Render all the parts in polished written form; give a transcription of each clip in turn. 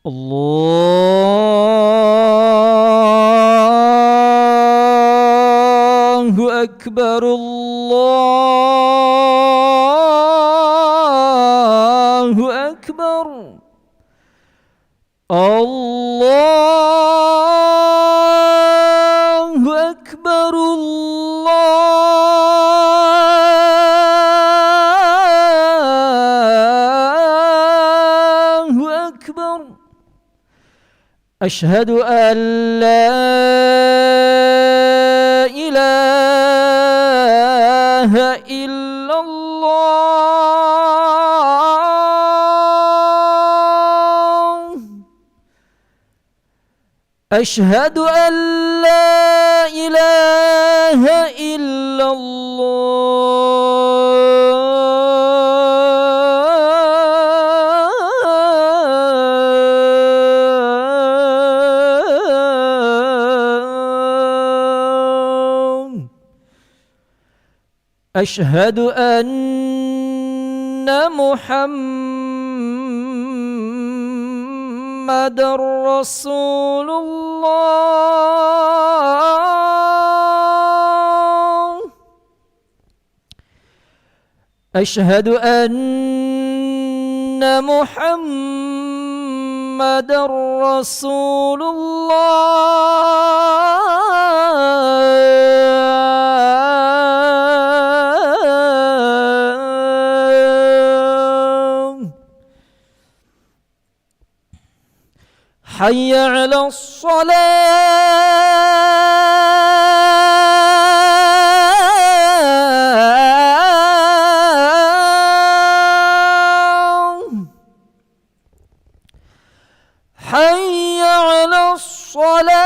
Allahu Akbar, Allahu Akbar, Allahu Akbar, Allahu Akbar. Asyhadu an la ilaha illallah. Asyhadu an la ilaha illallah. Asyhadu anna Muhammadar Rasulullah. Asyhadu anna Muhammadar Rasulullah. Hayya 'alas shalah. Hayya 'alas shalah.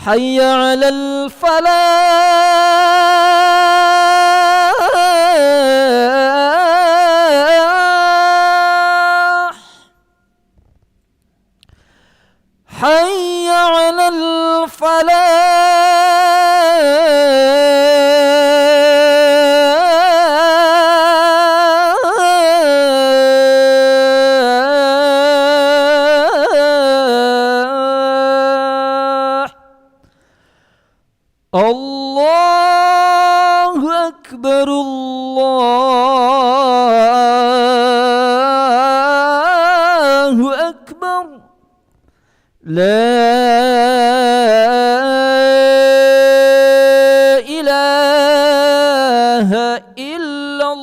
Hayya 'alal falah. Hayya 'alal falah. Allahu Akbar, Allahu Akbar. La ilaha illallah.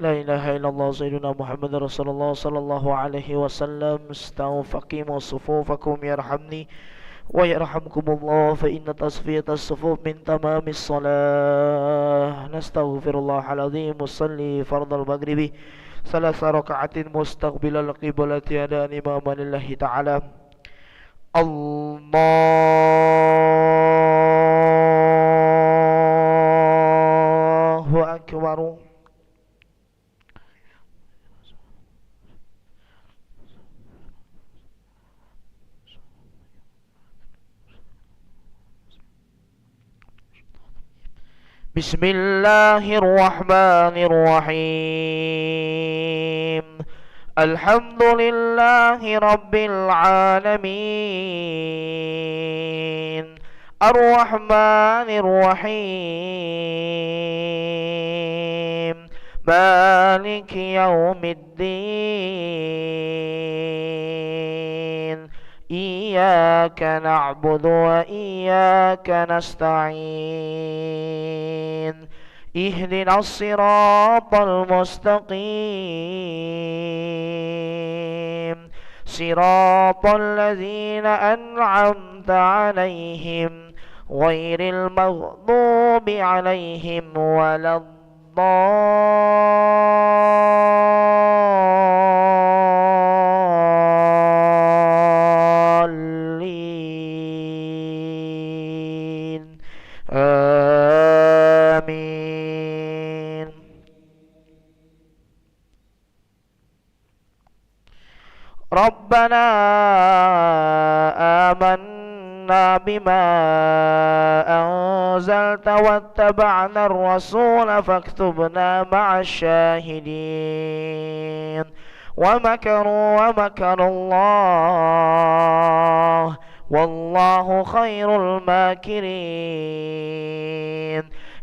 لا إله إلا الله سيدنا محمد رسول الله صلى الله عليه وسلم. استووا فقيموا صفوفكم يرحمني ويرحمكم الله، فإن تصفية الصفوف من تمام الصلاة. نستغفر الله العظيم. نصلي فرض المغرب 3 ركعات مستقبل القبلة أداء إماما لله تعالى. الله أكبر. بسم الله الرحمن الرحيم. الحمد لله رب العالمين، الرحمن الرحيم، مالك يوم الدين. إياك نعبد وإياك نستعين. اهدنا الصراط المستقيم، صراط الذين أنعمت عليهم غير المغضوب عليهم ولا الضالين. آمين. ربنا آمنا بما أنزلت واتبعنا الرسول فاكتبنا مع الشاهدين. ومكروا ومكر الله والله خير الماكرين.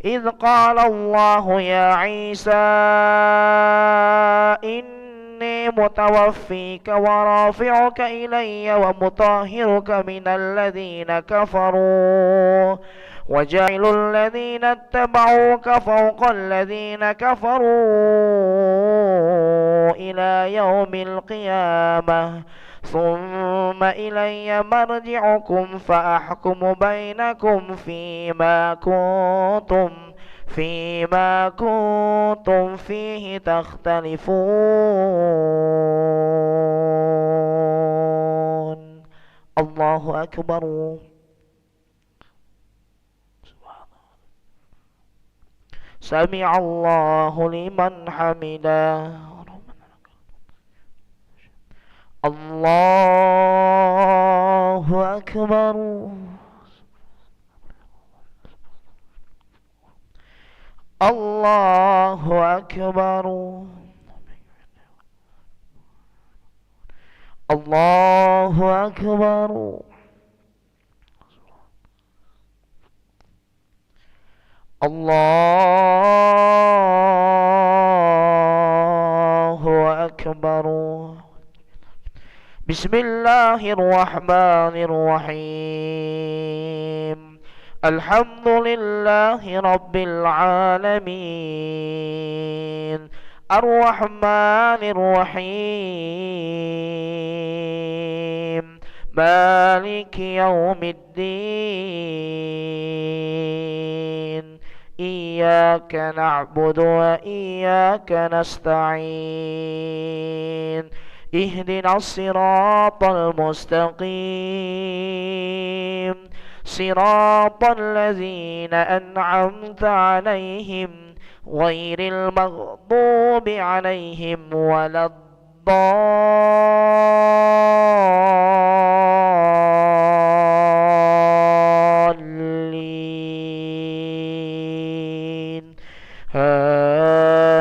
إذ قال الله يا عيسى إني متوفيك ورافعك إلي ومطهرك من الذين كفروا وجعل الذين اتبعوك فوق الذين كفروا إلى يوم القيامة، ثم إلي مرجعكم فأحكم بينكم فيما كنتم فيه تختلفون. الله أكبر. سمع الله لمن حمده. الله أكبر. الله أكبر. الله أكبر. الله أكبر. بسم الله الرحمن الرحيم. الحمد لله رب العالمين، الرحمن الرحيم، مالك يوم الدين. إياك نعبد وإياك نستعين. اهدنا الصراط المستقيم، صراط الذين أنعمت عليهم غير المغضوب عليهم ولا الضالين.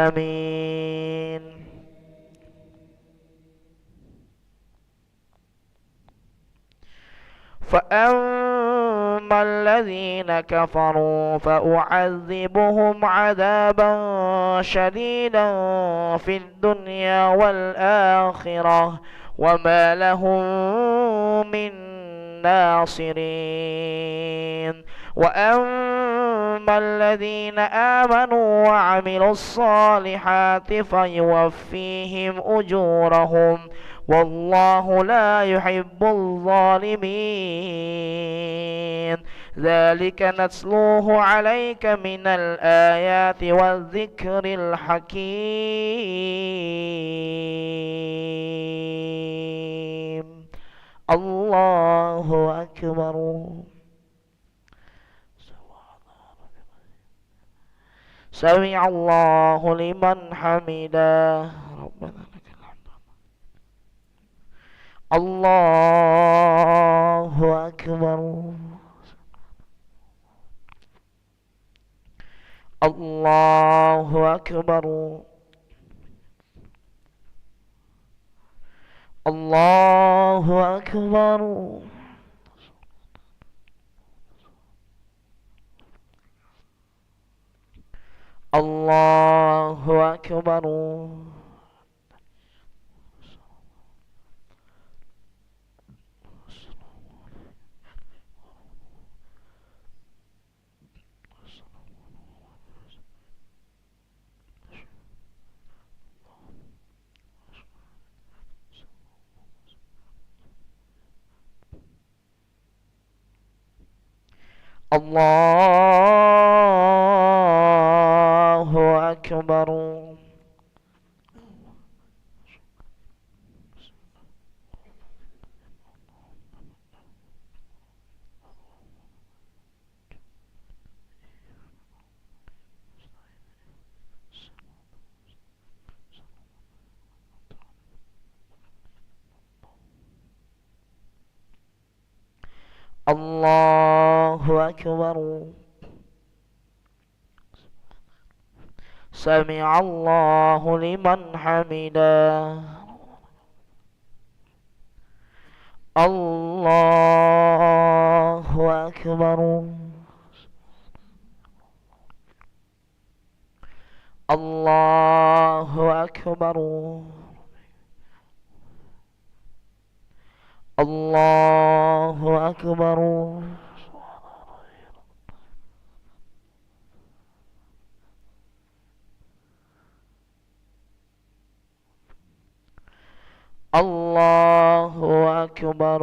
آمين. فأما الذين كفروا فأعذبهم عذابا شديدا في الدنيا والآخرة وما لهم من ناصرين. وأما الذين آمنوا وعملوا الصالحات فيوفيهم أجورهم والله لا يحب الظالمين ذلك نتلوه عليك من الآيات والذكر الحكيم الله أكبر سمع الله لمن حمده ربنا لك الحمد الله أكبر الله أكبر الله أكبر الله أكبر الله أكبر الله أكبر سمع الله لمن حمده الله أكبر الله أكبر الله أكبر الله أكبر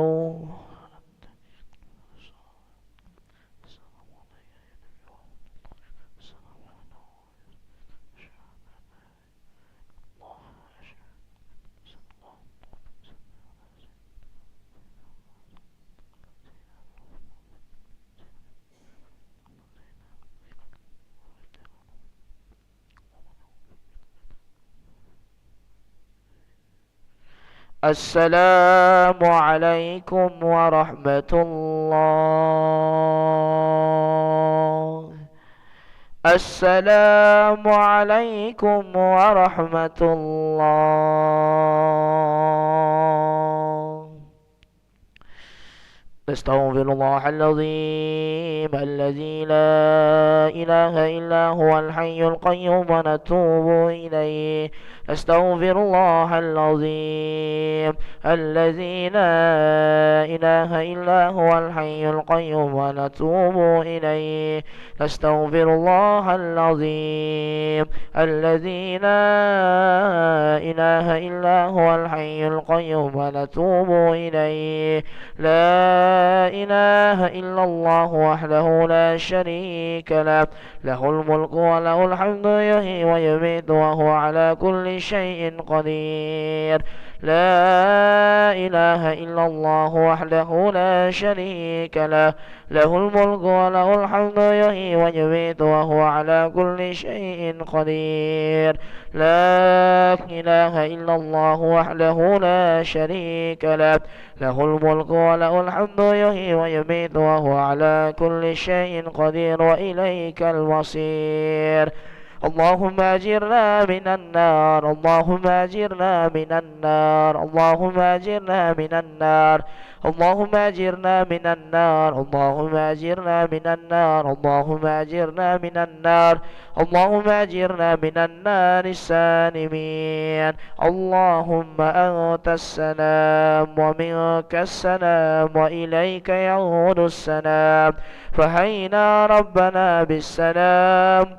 السلام عليكم ورحمة الله السلام عليكم ورحمة الله نستغفر الله العظيم الذي لا إله إلا هو الحي القيوم ونتوب إليه نستغفر الله العظيم الذي لا إله إلا هو الحي القيوم ونتوب إليه نستغفر الله العظيم الذي لا إله إلا هو الحي القيوم ونتوب إليه لا إله إلا الله وحده لا شريك له له الملك وله الحمد يحيي ويميت وهو على كل شيء قدير لا إله إلا الله وحده لا شريك له له الملك وله الحمد يحيي ويميت وهو على كل شيء قدير لا إله إلا الله وحده لا شريك له له الملك وله الحمد يحيي ويميت وهو على كل شيء قدير وإليك المصير اللهم أجرنا من النار اللهم أجرنا من النار اللهم أجرنا من النار اللهم أجرنا من النار اللهم أجرنا من النار اللهم أجرنا من النار اللهم أجرنا من النار السالمين اللهم أنت السلام ومنك السلام وإليك يعود السلام فحينا ربنا بالسلام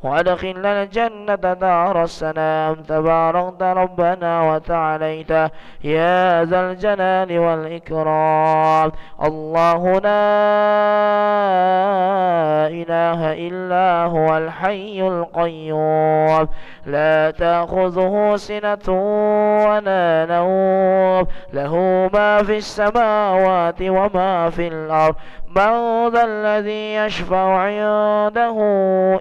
وأدخلنا الجنة دار السلام تباركت ربنا وتعاليت يا ذا الجلال والإكرام الله لا إله إلا هو الحي القيوم لا تأخذه سنة ولا نوم له ما في السماوات وما في الأرض من ذا الذي يشفع عنده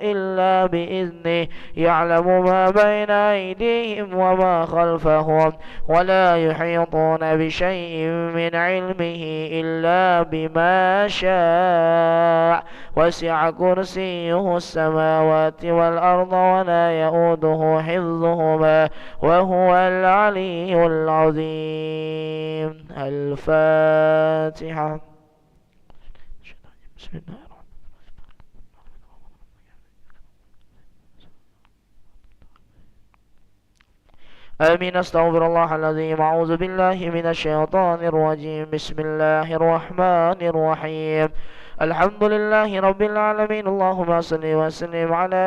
إلا بإذنه يعلم ما بين أيديهم وما خلفهم ولا يحيطون بشيء من علمه إلا بما شاء وسع كرسيه السماوات والأرض ولا يؤوده حفظهما وهو العلي العظيم الفاتحة. بسم الله الرحمن الرحيم. آمين. أستغفر الله العظيم. أعوذ بالله من الشيطان الرجيم. بسم الله الرحمن الرحيم. الحمد لله رب العالمين. اللهم صل وسلم على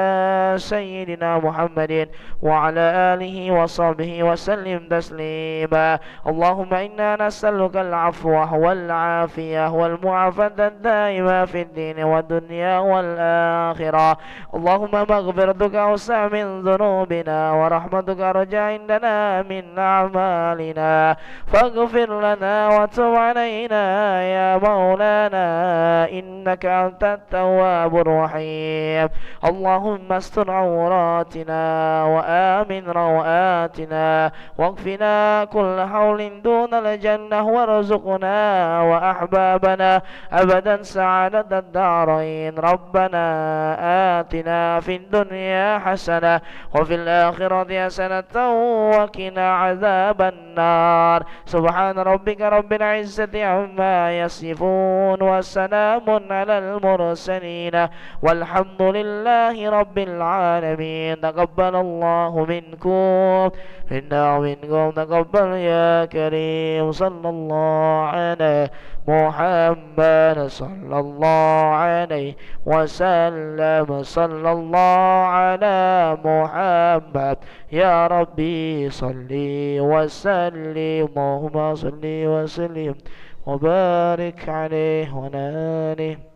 سيدنا محمد وعلى آله وصحبه وسلم تسليما. اللهم إنا نسألك العفو والعافية والمعافاة الدائمة في الدين والدنيا والآخرة. اللهم مغفرتك أوسع من ذنوبنا ورحمتك أرجى عندنا من أعمالنا فاغفر لنا وتب علينا يا مولانا إنك أنت التواب الرحيم. اللهم استر عوراتنا وآمن روآتنا واكفنا كل حول دون الجنة وارزقنا وأحبابنا أبدا سعادة الدارين. ربنا آتنا في الدنيا حسنة وفي الآخرة حسنة وقنا عذاب النار. سبحان ربك رب العزة عما يصفون وسلام على المرسلين والحمد لله رب العالمين. تقبل الله منكم منا ومنكم تقبل يا كريم. صلى الله على محمد صلى الله عليه وسلم. صلى الله على محمد يا ربي صل وسلم. اللهم صل وسلم وبارك عليه وعلى آله